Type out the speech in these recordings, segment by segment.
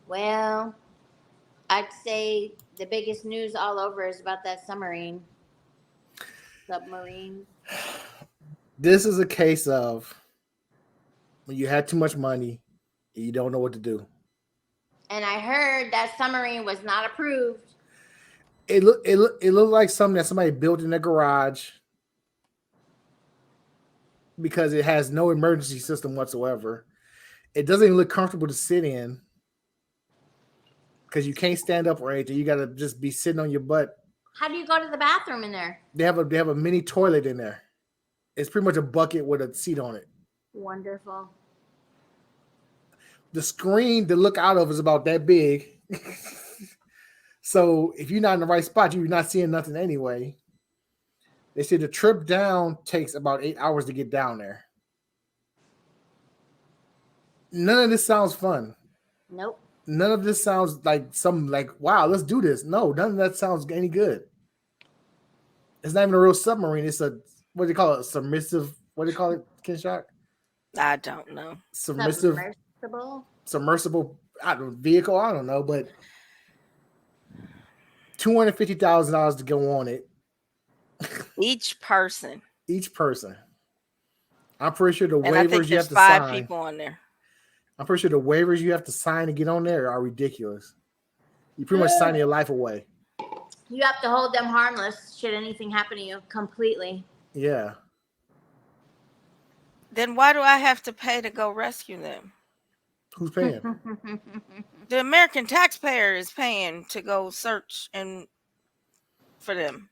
Well, I'd say the biggest news all over is about that submarine. This is a case of when you had too much money and you don't know what to do. And I heard that submarine was not approved. It looked like something that somebody built in their garage because it has no emergency system whatsoever. It doesn't even look comfortable to sit in because you can't stand up or anything. You got to just be sitting on your butt. How do you go to the bathroom in there? They have a mini toilet in there. It's pretty much a bucket with a seat on it. Wonderful. The screen to look out of is about that big. So if you're not in the right spot, you're not seeing nothing anyway. They say the trip down takes about 8 hours to get down there. None of this sounds fun. Nope. None of this sounds like some like, wow, let's do this. No, none of that sounds any good. It's not even a real submarine. It's a, what do you call it? Submersive. What do you call it, Kinshok? I don't know. Submersible. Submersible vehicle. I don't know, but $250,000 to go on it. Each person. Each person. I'm pretty sure the And I think waivers you have there's to 5 sign. people on there. I'm pretty sure the waivers you have to sign to get on there are ridiculous. You pretty much sign your life away. You have to hold them harmless should anything happen to you completely. Yeah. Then why do I have to pay to go rescue them? Who's paying? The American taxpayer is paying to go search and for them.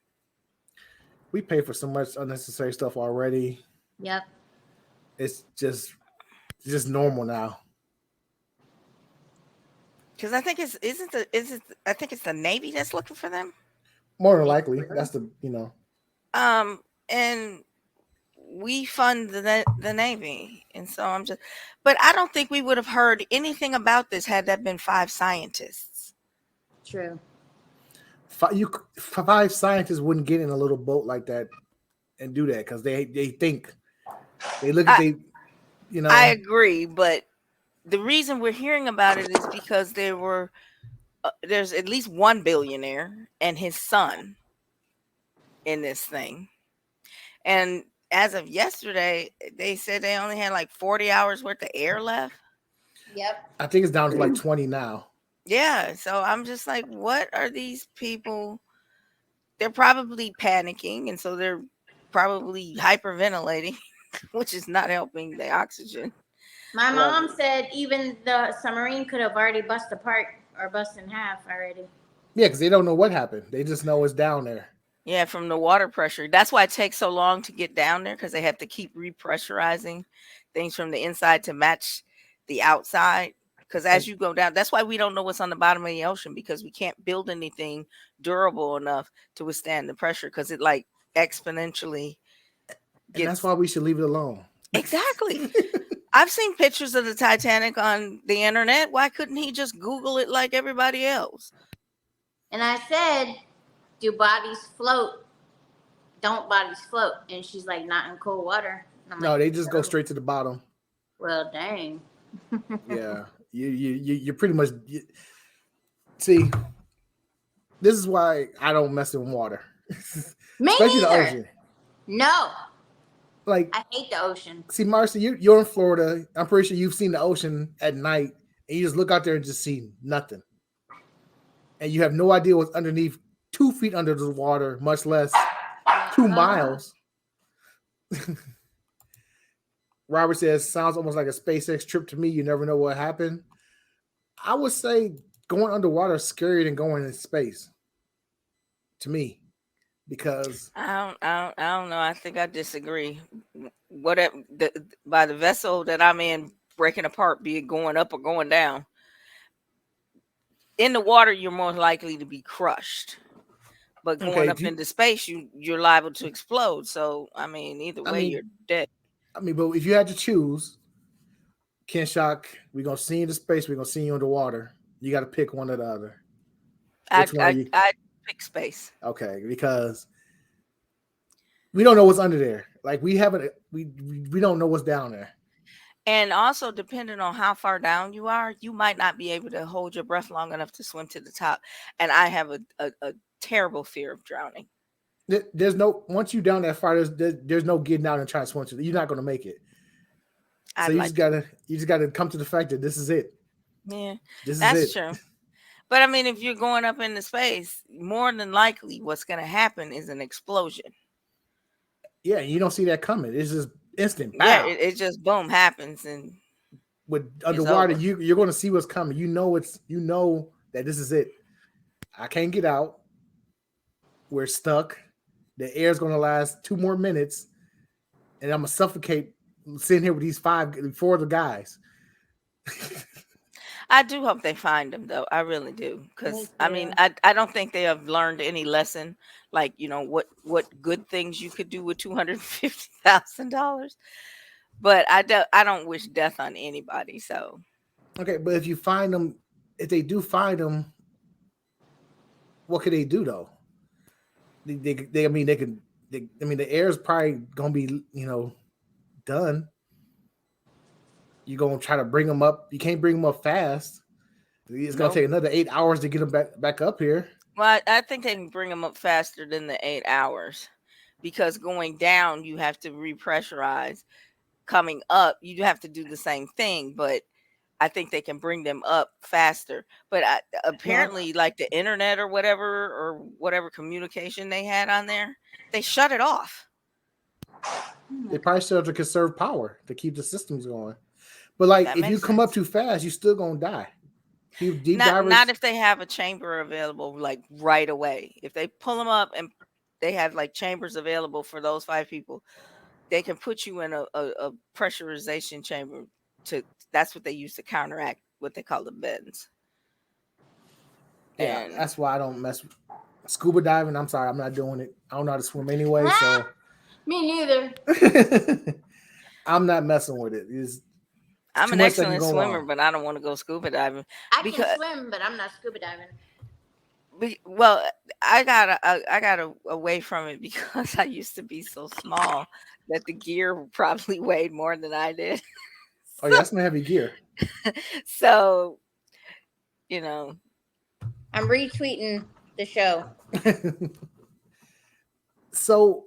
We pay for so much unnecessary stuff already. Yep. It's just normal now. Because I think I think it's the Navy that's looking for them. More than likely, that's the And we fund the Navy, and so but I don't think we would have heard anything about this had that been 5 scientists. True. 5 scientists wouldn't get in a little boat like that and do that because they think they look at I agree, but the reason we're hearing about it is because there's at least one billionaire and his son in this thing. And as of yesterday, they said they only had like 40 hours worth of air left. Yep. I think it's down to like 20 now. Yeah. So I'm just like, what are these people? They're probably panicking. And so they're probably hyperventilating, which is not helping the oxygen. My mom said even the submarine could have already bust apart or bust in half already. Yeah, because they don't know what happened. They just know it's down there. Yeah, from the water pressure. That's why it takes so long to get down there, because they have to keep repressurizing things from the inside to match the outside. Because as you go down, that's why we don't know what's on the bottom of the ocean, because we can't build anything durable enough to withstand the pressure, because it like exponentially gets... And that's why we should leave it alone. Exactly. I've seen pictures of the Titanic on the internet. Why couldn't he just Google it like everybody else? And I said, do bodies float? Don't bodies float? And she's like, not in cold water. No, they just go straight to the bottom. Well, dang. Yeah, you pretty much see. This is why I don't mess in water. Me especially neither. The ocean. No. Like, I hate the ocean. See, Marcy, you're in Florida. I'm pretty sure you've seen the ocean at night, and you just look out there and just see nothing, and you have no idea what's underneath 2 feet under the water, much less 2 miles. Robert says, sounds almost like a SpaceX trip to me. You never know what happened. I would say going underwater is scarier than going in space. To me. Because I don't know. I think I disagree. Whatever by the vessel that I'm in breaking apart, be it going up or going down. In the water, you're more likely to be crushed. But going up into space, you're liable to explode. So I mean, either way, you're dead. I mean, but if you had to choose, Kinshok, we're gonna see you into space, we're gonna see you underwater. You got to pick one or the other. I pick space. Okay, because we don't know what's under there. Like we don't know what's down there. And also, depending on how far down you are, you might not be able to hold your breath long enough to swim to the top. And I have a terrible fear of drowning. There's no once you down that far, there's no getting out and trying to swim to. You're not going to make it. So I'd you like just gotta come to the fact that this is it. Yeah, This is that's it. true. But I mean, if you're going up into space, more than likely what's going to happen is an explosion. Yeah, you don't see that coming. It's just instant. Yeah, Bow. it just boom happens and With it's underwater, over. you're going to see what's coming. You know that this is it. I can't get out. We're stuck. The air's going to last 2 more minutes, and I'm gonna suffocate sitting here with these 4 of the guys. I do hope they find them though. I really do. Me Because I mean, too. I don't think they have learned any lesson. Like, what good things you could do with $250,000. But I don't wish death on anybody. So Okay, but if you find them, if they do find them, what could they do though? I mean, they can. I mean, the air is probably gonna be, done. You're gonna try to bring them up. You can't bring them up fast. It's gonna nope. take another 8 hours to get them back up here. Well, I think they can bring them up faster than the 8 hours, because going down you have to repressurize. Coming up, you have to do the same thing, but I think they can bring them up faster. But Well, apparently, like the internet or whatever communication they had on there, they shut it off. they probably still have to conserve power to keep the systems going. But like, That if you makes come up sense. too fast, you're still gonna die. Deep Not divers. if they have a chamber available like right away. If they pull them up and they have like chambers available for those 5 people, they can put you in a pressurization chamber. That's what they use to counteract what they call the bends. Yeah, And that's why I don't mess with scuba diving. I'm sorry, I'm not doing it. I don't know how to swim anyway, so Me neither. I'm not messing with it. It's I'm too an much that can excellent go swimmer, wrong. but I don't want to go scuba diving I because can swim, but I'm not scuba diving. well, I got away from it because I used to be so small that the gear probably weighed more than I did. Oh yeah, that's some heavy gear. So, you know, I'm retweeting the show. So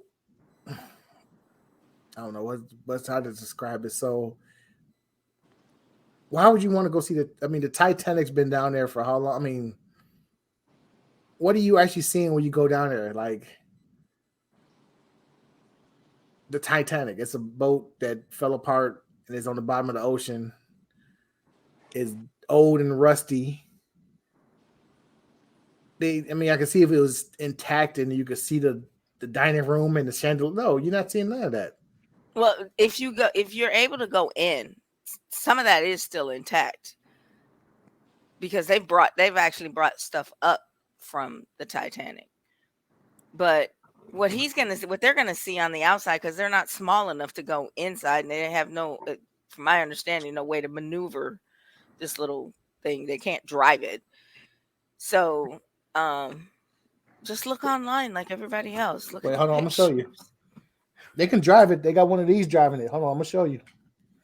I don't know what's how to describe it. So why would you want to go see the Titanic's been down there for how long? I mean, what are you actually seeing when you go down there? Like the Titanic, it's a boat that fell apart and is on the bottom of the ocean. It's old and rusty. I can see if it was intact and you could see the dining room and the chandelier. No, you're not seeing none of that. well, if you're able to go in, some of that is still intact because they've actually brought stuff up from the Titanic. But what they're gonna see on the outside, because they're not small enough to go inside, and they have no, from my understanding, no way to maneuver this little thing. They can't drive it. So, just look online like everybody else. Look Wait, at the hold on, I'm gonna show you. pictures. They can drive it. They got one of these driving it. Hold on, I'm gonna show you.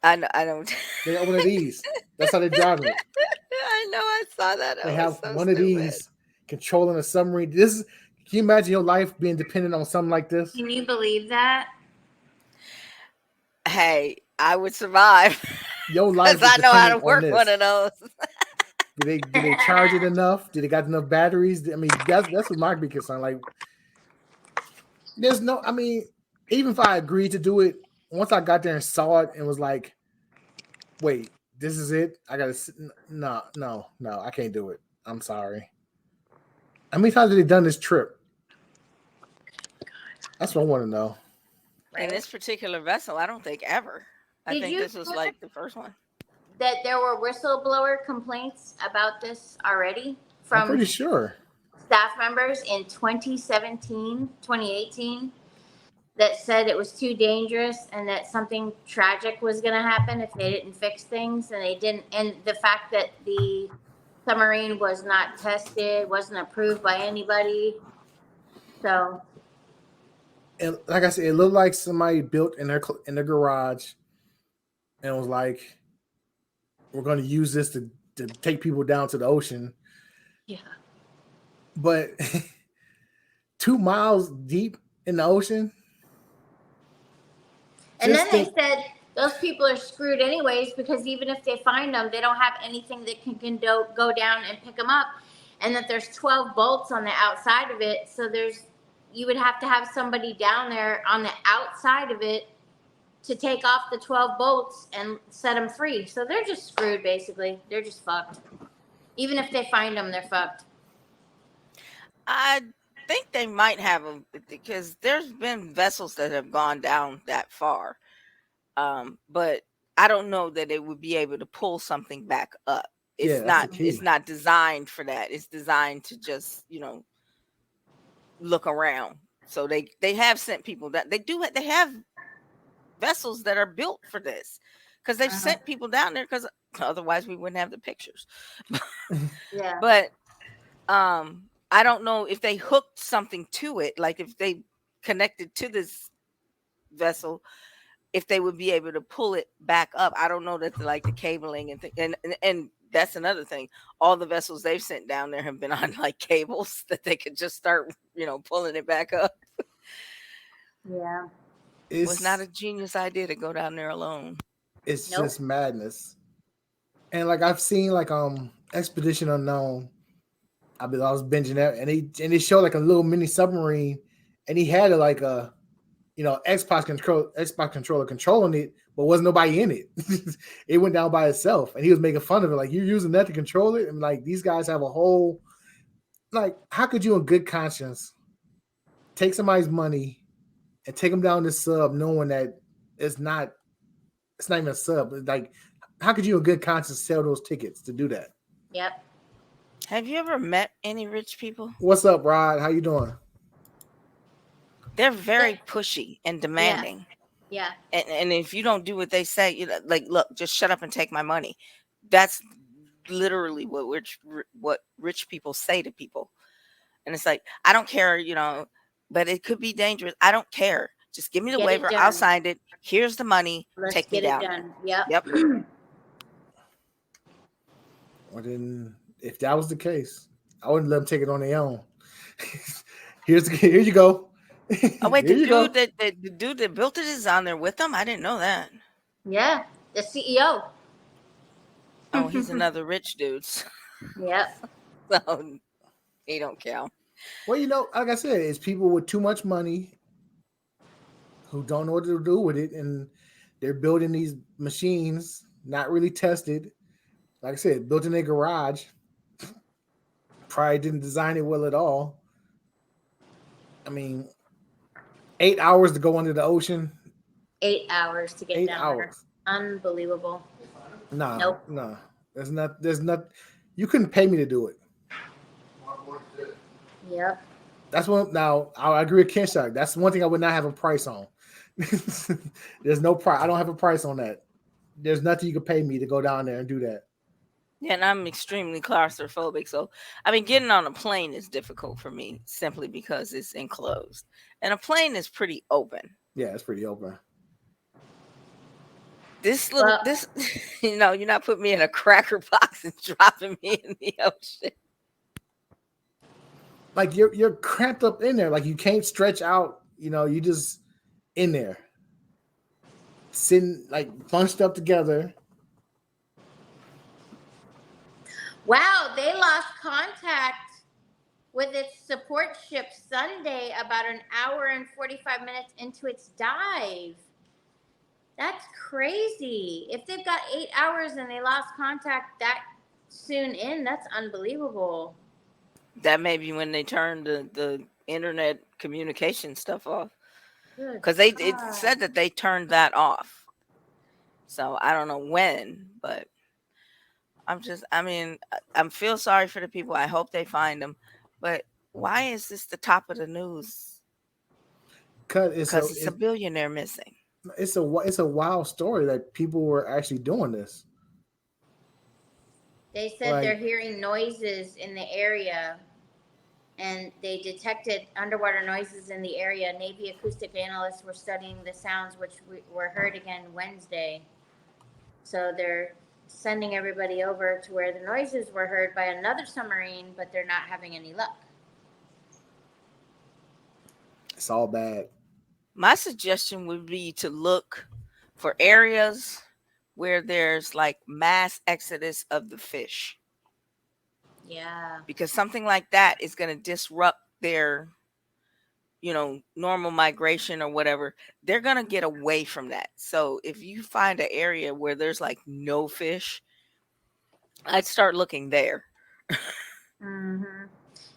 I know. I don't. They got one of these. That's how they're driving it. I know. I saw that. They Oh, have it's so one of stupid. these controlling a submarine. Can you imagine your life being dependent on something like this? Can you believe that? Hey, I would survive Your life because is I know how to dependent on work this. one of those. Do they charge it enough? Do they got enough batteries? I mean, that's what my big concern. Like, there's no. I mean, even if I agreed to do it, once I got there and saw it and was like, "Wait, this is it? I gotta." No, I can't do it. I'm sorry. How many times have they done this trip? That's what I want to know. In this particular vessel, I don't think ever. I Did think you this was like the first one. That there were whistleblower complaints about this already I'm pretty from sure. staff members in 2018, that said it was too dangerous and that something tragic was going to happen if they didn't fix things, and they didn't. And the fact that the submarine was not tested, wasn't approved by anybody. So, And like I said, it looked like somebody built in their garage and was like, we're going to use this to take people down to the ocean. Yeah. But 2 miles deep in the ocean. And then they said those people are screwed anyways, because even if they find them, they don't have anything that can go down and pick them up. And that there's 12 bolts on the outside of it. So you would have to have somebody down there on the outside of it to take off the 12 bolts and set them free. So they're just screwed, basically. They're just fucked. Even if they find them, they're fucked. I think they might have them, because there's been vessels that have gone down that far. But I don't know that it would be able to pull something back up. It's not designed for that. It's designed to just, look around. So they have sent people that they have vessels that are built for this, because they've sent people down there, because otherwise we wouldn't have the pictures. Yeah. But I don't know if they hooked something to it, like if they connected to this vessel, if they would be able to pull it back up. I don't know that like the cabling and that's another thing. All the vessels they've sent down there have been on like cables that they could just start, pulling it back up. Yeah. It was not a genius idea to go down there alone. It's just madness. And like I've seen like Expedition Unknown. I was binging that, and they showed like a little mini submarine, and he had like a Xbox controller controlling it, but wasn't nobody in it. It went down by itself, and he was making fun of it, like, you're using that to control it, and like these guys have a whole, like, how could you in good conscience take somebody's money and take them down this sub knowing that it's not even a sub? Like, how could you in good conscience sell those tickets to do that? Yep. Have you ever met any rich people? What's up, Rod? How you doing? They're very pushy and demanding. Yeah. And if you don't do what they say, like, look, just shut up and take my money. That's literally what rich people say to people. And it's like, I don't care, but it could be dangerous. I don't care. Just give me the waiver. I'll sign it. Here's the money. Take me down. Yep. Well, then, if that was the case, I wouldn't let them take it on their own. Here you go. Oh wait, the dude that built it is on there with them? I didn't know that. Yeah, the CEO. Oh, he's another rich dude. Yep. So he don't count. Well, like I said, it's people with too much money who don't know what to do with it, and they're building these machines not really tested. Like I said, built in their garage. Probably didn't design it well at all. I mean, 8 hours to go under the ocean. 8 hours to get 8 down hours. there. Unbelievable. Nah. Nope. Nah. There's not. You couldn't pay me to do it. Yep. That's one. Now I agree with Kinshok. That's one thing I would not have a price on. There's no price. I don't have a price on that. There's nothing you could pay me to go down there and do that. Yeah, and I'm extremely claustrophobic. So, I mean, getting on a plane is difficult for me simply because it's enclosed. And a plane is pretty open. Yeah, it's pretty open. This you're not putting me in a cracker box and dropping me in the ocean. Like you're cramped up in there. Like you can't stretch out. You just in there, sitting like bunched up together. Wow, they lost contact with its support ship Sunday about an hour and 45 minutes into its dive. That's crazy. If they've got 8 hours and they lost contact that soon in, that's unbelievable. That may be when they turned the internet communication stuff off. Because it said that they turned that off. So I don't know when, but I feel sorry for the people. I hope they find them. But why is this the top of the news? Because it's a billionaire missing. It's a wild story that people were actually doing this. They said they're hearing noises in the area, and they detected underwater noises in the area. Navy acoustic analysts were studying the sounds, which were heard again Wednesday. So they're sending everybody over to where the noises were heard by another submarine, but they're not having any luck. It's all bad. My suggestion would be to look for areas where there's like mass exodus of the fish, Yeah. because something like that is going to disrupt their, normal migration or whatever. They're going to get away from that. So if you find an area where there's like no fish, I'd start looking there. Mm-hmm.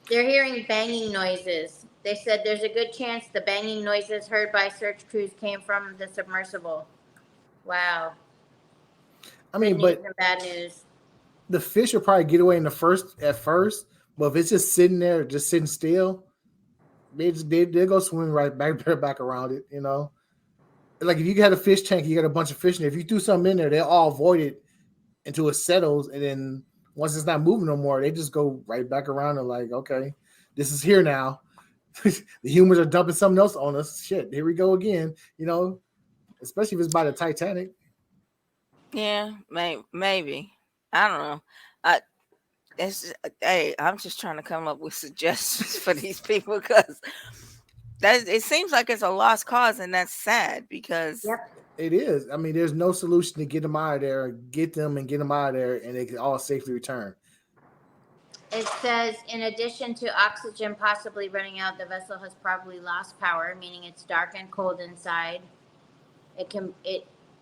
They're hearing banging noises. They said there's a good chance the banging noises heard by search crews came from the submersible. Wow. I mean, Good but news and bad news. the fish will probably get away at first, but if it's just sitting there, just sitting still, they'll go swim right back around it. Like if you got a fish tank, you got a bunch of fish in there. If you threw something in there, they'll all avoid it until it settles, and then once it's not moving no more, they just go right back around and like, okay, this is here now. The humans are dumping something else on us. Shit, here we go again. Especially if it's by the Titanic. Yeah, maybe. I don't know. I'm just trying to come up with suggestions for these people, because it seems like it's a lost cause, and that's sad because Yep. It is. I mean, there's no solution to get them out of there, get them out of there, and they can all safely return. It says, in addition to oxygen possibly running out, the vessel has probably lost power, meaning it's dark and cold inside. It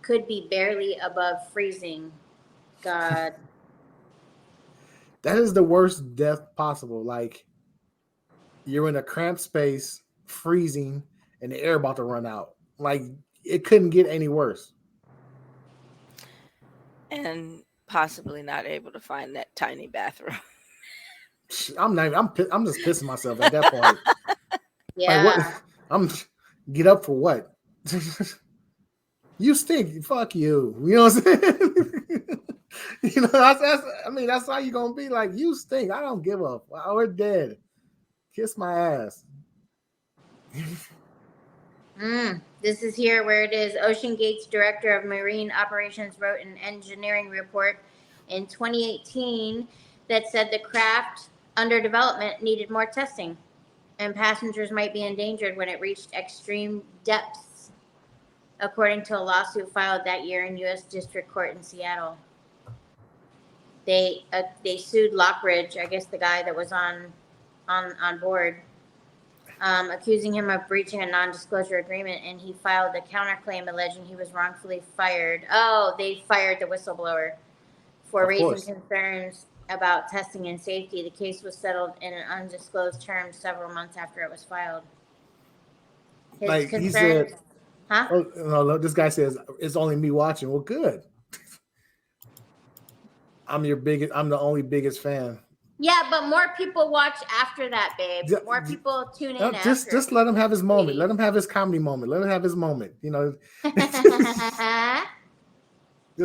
could be barely above freezing. God. That is the worst death possible. Like, you're in a cramped space, freezing, and the air about to run out. Like, it couldn't get any worse. And possibly not able to find that tiny bathroom. I'm just pissing myself at that point. Yeah. Like, what? Get up for what? You stink. Fuck you. You know what I'm saying? That's how you're gonna be. Like, you stink. I don't give up. We're dead. Kiss my ass. This is here where it is. Oceangate's director of marine operations wrote an engineering report in 2018 that said the craft under development needed more testing, and passengers might be endangered when it reached extreme depths, according to a lawsuit filed that year in U.S. District Court in Seattle. They sued Lockridge, I guess the guy that was on board, accusing him of breaching a non-disclosure agreement, and he filed a counterclaim alleging he was wrongfully fired. Oh, they fired the whistleblower for raising concerns about testing and safety. The case was settled in an undisclosed term several months after it was filed. His concerns, he said, huh? Oh, no, this guy says, it's only me watching. Well, good. I'm the only biggest fan. Yeah, but more people watch after that, babe. More people tune in after. Just let him have his moment. Let him have his comedy moment. Let him have his moment. Just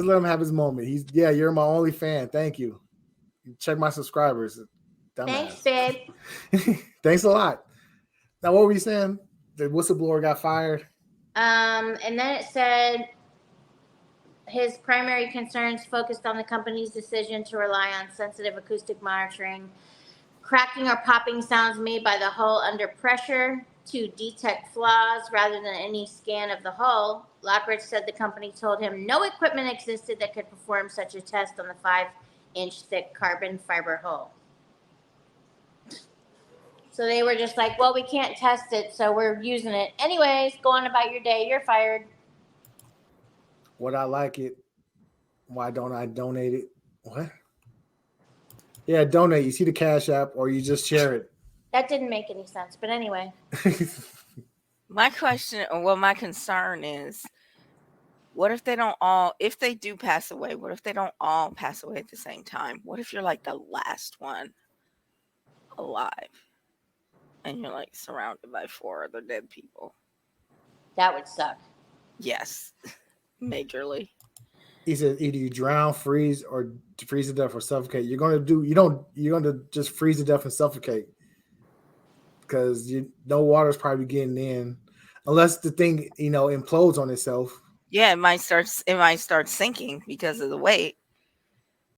let him have his moment. You're my only fan. Thank you. Check my subscribers. Dumbass. Thanks, babe. Thanks a lot. Now, what were you saying? The whistleblower got fired? And then it said his primary concerns focused on the company's decision to rely on sensitive acoustic monitoring, cracking or popping sounds made by the hull under pressure to detect flaws rather than any scan of the hull. Lockridge said the company told him no equipment existed that could perform such a test on the 5-inch thick carbon fiber hull. So they were just like, well, we can't test it, so we're using it. Anyways, go on about your day. You're fired. Would I like it? Why don't I donate it? What? Yeah, donate. You see the Cash App, or you just share it. That didn't make any sense, but anyway. My concern is, what if if they do pass away, what if they don't all pass away at the same time? What if you're like the last one alive and you're like surrounded by 4 other dead people? That would suck. Yes, majorly. He said either you drown, freeze, or freeze to death or suffocate. You're gonna just freeze to death and suffocate, because no water's probably getting in, unless the thing implodes on itself. Yeah, it might start sinking because of the weight.